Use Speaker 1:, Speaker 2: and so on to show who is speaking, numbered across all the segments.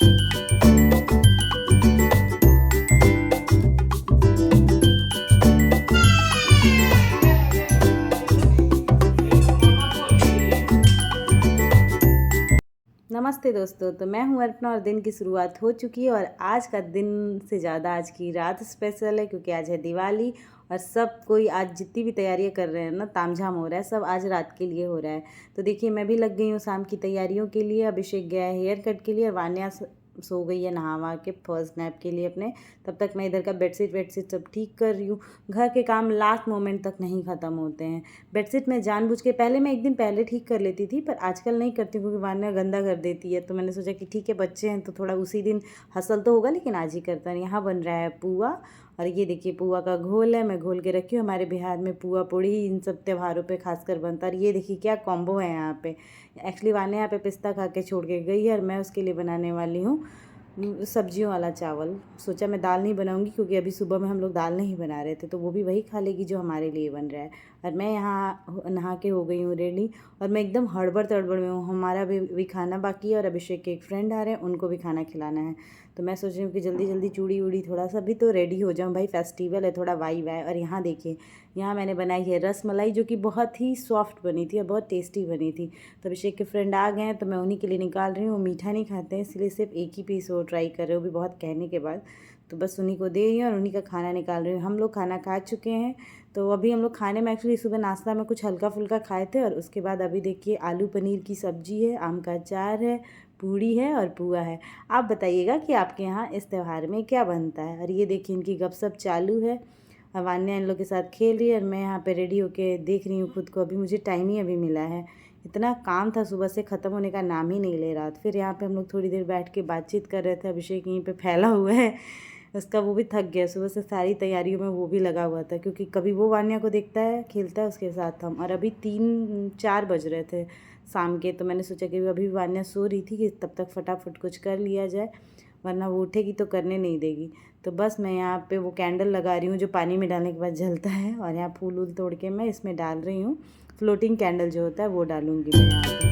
Speaker 1: नमस्ते दोस्तों, तो मैं हूँ अर्पणा और दिन की शुरुआत हो चुकी है। और आज का दिन से ज़्यादा आज की रात स्पेशल है, क्योंकि आज है दिवाली। और सब कोई आज जितनी भी तैयारियां कर रहे हैं ना, तामझाम हो रहा है, सब आज रात के लिए हो रहा है। तो देखिए, मैं भी लग गई हूँ शाम की तैयारियों के लिए। अभिषेक गया है हेयर कट के लिए और वान्या सो गई है नहा वहा के फर्स्ट नैप के लिए अपने। तब तक मैं इधर का बेडशीट वेडशीट सब ठीक कर रही हूँ। घर के काम लास्ट मोमेंट तक नहीं ख़त्म होते हैं। बेडशीट मैं जानबूझ के पहले मैं एक दिन पहले ठीक कर लेती थी, पर आजकल नहीं करती क्योंकि वान्या गंदा कर देती है। तो मैंने सोचा कि ठीक है, बच्चे हैं तो थोड़ा उसी दिन हसल तो होगा, लेकिन आज ही करता है। यहाँ बन रहा है पुआ, और ये देखिए पुआ का घोल है, मैं घोल के रखी हूँ। हमारे बिहार में पुआ पूड़ी इन सब त्योहारों पे खासकर बनता है। और ये देखिए क्या कॉम्बो है यहाँ पे। एक्चुअली वान्या यहाँ पे पिस्ता खा के छोड़ के गई है, और मैं उसके लिए बनाने वाली हूँ सब्जियों वाला चावल। सोचा मैं दाल नहीं बनाऊंगी, क्योंकि अभी सुबह में हम लोग दाल नहीं बना रहे थे, तो वो भी वही खा लेगी जो हमारे लिए बन रहा है। और मैं यहाँ नहा के हो गई हूँ रेडी, और मैं एकदम हड़बड़ तड़बड़ में हूँ। हमारा भी खाना बाकी है, और अभिषेक के एक फ्रेंड आ रहे हैं, उनको भी खाना खिलाना है। तो मैं सोच रही हूँ कि जल्दी जल्दी चूड़ी वूड़ी थोड़ा सा भी तो रेडी हो जाऊँ, भाई फेस्टिवल है, थोड़ा वाइब है। और यहाँ देखिए, यहाँ मैंने बनाई है रस मलाई, जो कि बहुत ही सॉफ्ट बनी थी और बहुत टेस्टी बनी थी। तो अभिषेक के फ्रेंड आ गए हैं, तो मैं उन्हीं के लिए निकाल रही हूँ। मीठा नहीं खाते हैं, इसलिए सिर्फ एक ही पीस वो ट्राई कर रहे हो, भी बहुत कहने के बाद। तो बस उन्हीं को दे रही हूँ और उन्हीं का खाना निकाल रही हूँ। हम लोग खाना खा चुके हैं, तो अभी हम लोग खाने में एक्चुअली सुबह नाश्ता में कुछ हल्का फुल्का खाए थे। और उसके बाद अभी देखिए आलू पनीर की सब्जी है, आम का अचार है, पूड़ी है और पुआ है। आप बताइएगा कि आपके यहाँ इस त्यौहार में क्या बनता है। और ये देखिए इनकी गपशप चालू है। वान्या इन लोग के साथ खेल रही है, और मैं यहाँ पे रेडी होके देख रही हूँ खुद को। अभी मुझे टाइम ही अभी मिला है, इतना काम था सुबह से, ख़त्म होने का नाम ही नहीं ले रहा था। फिर यहाँ पे हम लोग थोड़ी देर बैठ के बातचीत कर रहे थे। अभिषेक यहीं पे फैला हुआ है, उसका वो भी थक गया सुबह से, सारी तैयारियों में वो भी लगा हुआ था, क्योंकि कभी वो वान्या को देखता है खेलता है उसके साथ हम। और अभी 3-4 बज रहे थे शाम के, तो मैंने सोचा कि अभी वान्या सो रही थी कि तब तक फटाफट कुछ कर लिया जाए, वरना वो उठेगी तो करने नहीं देगी। तो बस मैं यहाँ पे वो कैंडल लगा रही हूँ जो पानी में डालने के बाद जलता है, और यहाँ फूल वूल तोड़ के मैं इसमें डाल रही हूँ। फ्लोटिंग कैंडल जो होता है वो डालूँगी मैं यहाँ पे।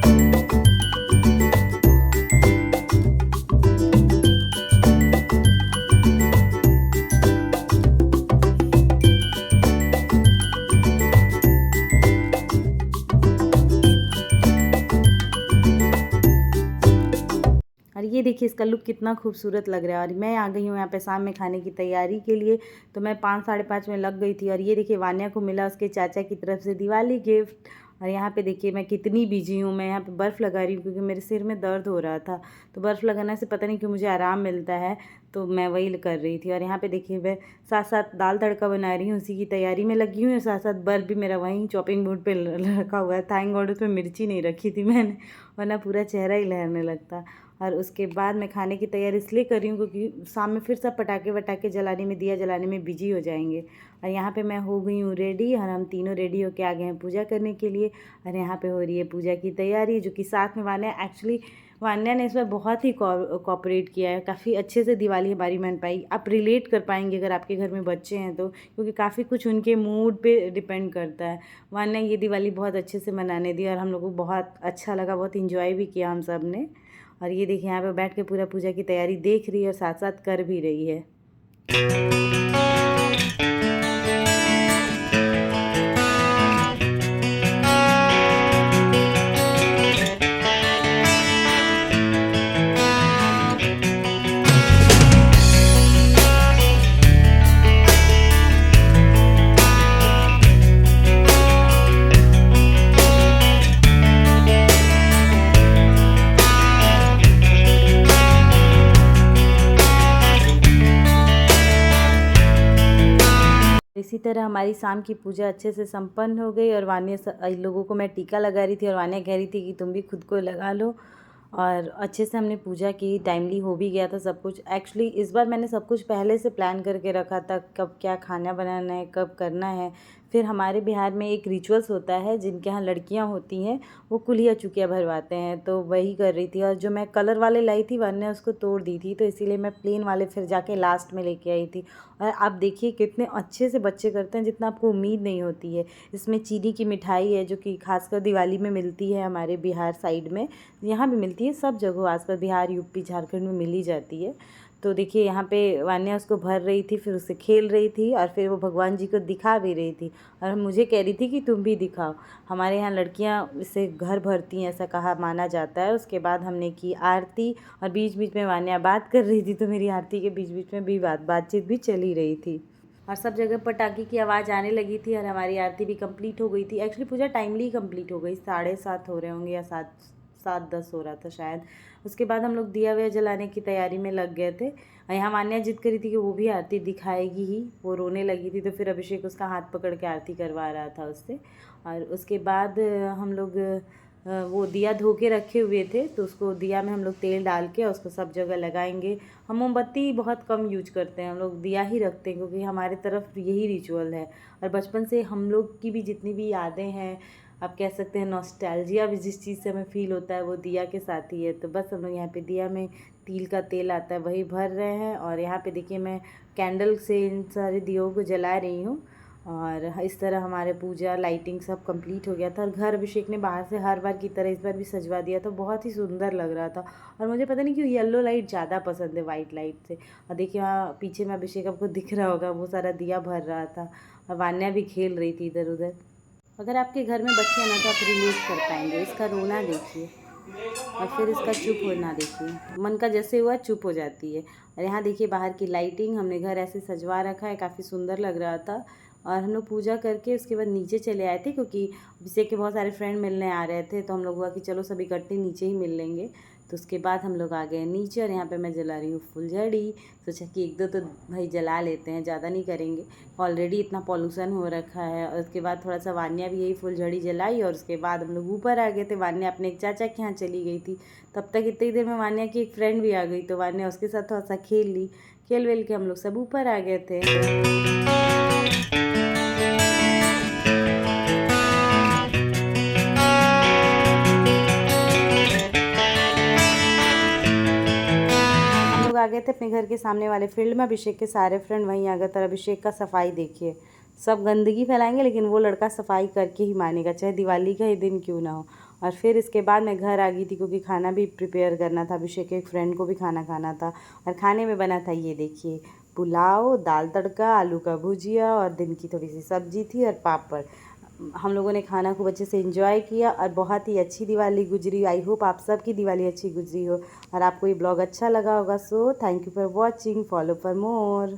Speaker 1: और ये देखिए इसका लुक कितना खूबसूरत लग रहा है। और मैं आ गई हूँ यहाँ पे शाम में खाने की तैयारी के लिए। तो मैं 5-5:30 में लग गई थी। और ये देखिए वान्या को मिला उसके चाचा की तरफ से दिवाली गिफ्ट। और यहाँ पे देखिए मैं कितनी बिजी हूँ, मैं यहाँ पे बर्फ़ लगा रही हूँ, क्योंकि मेरे सिर में दर्द हो रहा था। तो बर्फ़ लगाने से पता नहीं क्यों मुझे आराम मिलता है, तो मैं वही कर रही थी। और यहाँ पे देखिए मैं साथ साथ दाल तड़का बना रही हूँ, उसी की तैयारी में लगी हुई हूँ। साथ साथ बर्फ़ भी मेरा वहीं चॉपिंग बोर्ड पे रखा हुआ है। थैंक गॉड उसमें मिर्ची नहीं रखी थी मैंने, वरना पूरा चेहरा ही लहरने लगता। और उसके बाद मैं खाने की तैयारी इसलिए कर रही हूँ क्योंकि शाम में फिर सब पटाखे वटाखे जलाने में, दिया जलाने में बिजी हो जाएंगे। और यहाँ पे मैं हो गई हूँ रेडी, और हम तीनों रेडी होके आ गए हैं पूजा करने के लिए। और यहाँ पे हो रही है पूजा की तैयारी, जो कि साथ में वान्या, एक्चुअली वान्या ने इसमें बहुत ही कोऑपरेट किया है। काफ़ी अच्छे से दिवाली हमारी मन पाई। आप रिलेट कर पाएंगे अगर आपके घर में बच्चे हैं तो, क्योंकि काफ़ी कुछ उनके मूड पे डिपेंड करता है। वान्या ये दिवाली बहुत अच्छे से मनाने दी, और हम लोग को बहुत अच्छा लगा, बहुत इंजॉय भी किया हम सब ने। और ये देखिए यहाँ पे बैठ के पूरा पूजा की तैयारी देख रही है और साथ साथ कर भी रही है। इसी तरह हमारी शाम की पूजा अच्छे से संपन्न हो गई। और वान्या लोगों को मैं टीका लगा रही थी, और वान्या कह रही थी कि तुम भी खुद को लगा लो। और अच्छे से हमने पूजा की, टाइमली हो भी गया था सब कुछ। एक्चुअली इस बार मैंने सब कुछ पहले से प्लान करके रखा था, कब क्या खाना बनाना है, कब करना है। फिर हमारे बिहार में एक रिचुअल्स होता है, जिनके यहाँ लड़कियाँ होती हैं वो कुलिया चुकिया भरवाते हैं, तो वही कर रही थी। और जो मैं कलर वाले लाई थी वरना उसको तोड़ दी थी, तो इसीलिए मैं प्लेन वाले फिर जाके लास्ट में लेके आई थी। और आप देखिए कितने अच्छे से बच्चे करते हैं, जितना आपको उम्मीद नहीं होती है। इसमें चीनी की मिठाई है, जो कि खासकर दिवाली में मिलती है हमारे बिहार साइड में, यहाँ भी मिलती है, सब जगह आसपास बिहार, यूपी, झारखंड में मिल ही जाती है। तो देखिए यहाँ पे वान्या उसको भर रही थी, फिर उससे खेल रही थी और फिर वो भगवान जी को दिखा भी रही थी और मुझे कह रही थी कि तुम भी दिखाओ। हमारे यहाँ लड़कियाँ इससे घर भरती हैं, ऐसा कहा माना जाता है। उसके बाद हमने की आरती और बीच बीच में वान्या बात कर रही थी, तो मेरी आरती के बीच बीच में भी बातचीत भी चली रही थी और सब जगह पटाखे की आवाज़ आने लगी थी और हमारी आरती भी कंप्लीट हो गई थी। एक्चुअली पूजा टाइमली कंप्लीट हो गई, 7:30 हो रहे होंगे या 7:10 हो रहा था शायद। उसके बाद हम लोग दिया वया जलाने की तैयारी में लग गए थे। यहाँ मान्या जिद करी थी कि वो भी आरती दिखाएगी ही, वो रोने लगी थी, तो फिर अभिषेक उसका हाथ पकड़ के आरती करवा रहा था उससे। और उसके बाद हम लोग वो दिया धो के रखे हुए थे, तो उसको दिया में हम लोग तेल डाल के उसको सब जगह लगाएंगे। हम मोमबत्ती बहुत कम यूज करते हैं, हम लोग दिया ही रखते हैं, क्योंकि हमारे तरफ यही रिचुअल है। और बचपन से हम लोग की भी जितनी भी यादें हैं, आप कह सकते हैं नॉस्टैल्जिया भी जिस चीज़ से हमें फ़ील होता है, वो दिया के साथ ही है। तो बस हम लोग यहाँ पे दिया में तिल का तेल आता है वही भर रहे हैं। और यहाँ पे देखिए मैं कैंडल से इन सारे दियों को जला रही हूँ। और इस तरह हमारे पूजा लाइटिंग सब कंप्लीट हो गया था। और घर अभिषेक ने बाहर से हर बार की तरह इस बार भी सजवा दिया था, बहुत ही सुंदर लग रहा था। और मुझे पता नहीं क्यों येलो लाइट ज़्यादा पसंद है वाइट लाइट से। और देखिए वहाँ पीछे में अभिषेक आपको दिख रहा होगा, वो सारा दिया भर रहा था और वान्या भी खेल रही थी इधर उधर। अगर आपके घर में बच्चे हैं ना, तो आप रिलेट कर पाएंगे। इसका रोना देखिए और फिर इसका चुप होना देखिए, मन का जैसे हुआ चुप हो जाती है। और यहाँ देखिए बाहर की लाइटिंग, हमने घर ऐसे सजवा रखा है, काफ़ी सुंदर लग रहा था। और हम लोग पूजा करके उसके बाद नीचे चले आए थे, क्योंकि अभिषेक के बहुत सारे फ्रेंड मिलने आ रहे थे, तो हम लोग हुआ कि चलो सब इकट्ठे नीचे ही मिल लेंगे। तो उसके बाद हम लोग आ गए नीचे और यहाँ पे मैं जला रही हूँ फुलझड़ी। सोचा कि एक दो तो भाई जला लेते हैं, ज़्यादा नहीं करेंगे, ऑलरेडी इतना पॉल्यूशन हो रखा है। और उसके बाद थोड़ा सा वान्या भी यही फुलझड़ी जलाई और उसके बाद हम लोग ऊपर आ गए थे। वान्या अपने एक चाचा के यहाँ चली गई थी, तब तक इतनी देर में वान्या की एक फ्रेंड भी आ गई, तो वान्या उसके साथ थोड़ा सा खेल ली। खेल वेल के हम लोग सब ऊपर आ गए थे। आ गए थे अपने घर के सामने वाले फील्ड में, अभिषेक के सारे फ्रेंड वहीं आ गए। तो अभिषेक का सफाई देखिए, सब गंदगी फैलाएंगे लेकिन वो लड़का सफाई करके ही मानेगा, चाहे दिवाली का ही दिन क्यों ना हो। और फिर इसके बाद मैं घर आ गई थी, क्योंकि खाना भी प्रिपेयर करना था, अभिषेक के एक फ्रेंड को भी खाना खाना था। और खाने में बना था ये देखिए, पुलाव, दाल तड़का, आलू का भुजिया और दिन की थोड़ी सी सब्जी थी और पापड़। हम लोगों ने खाना खूब अच्छे से एंजॉय किया और बहुत ही अच्छी दिवाली गुजरी। आई होप आप सबकी दिवाली अच्छी गुजरी हो और आपको ये ब्लॉग अच्छा लगा होगा। So thank you for watching, follow for more.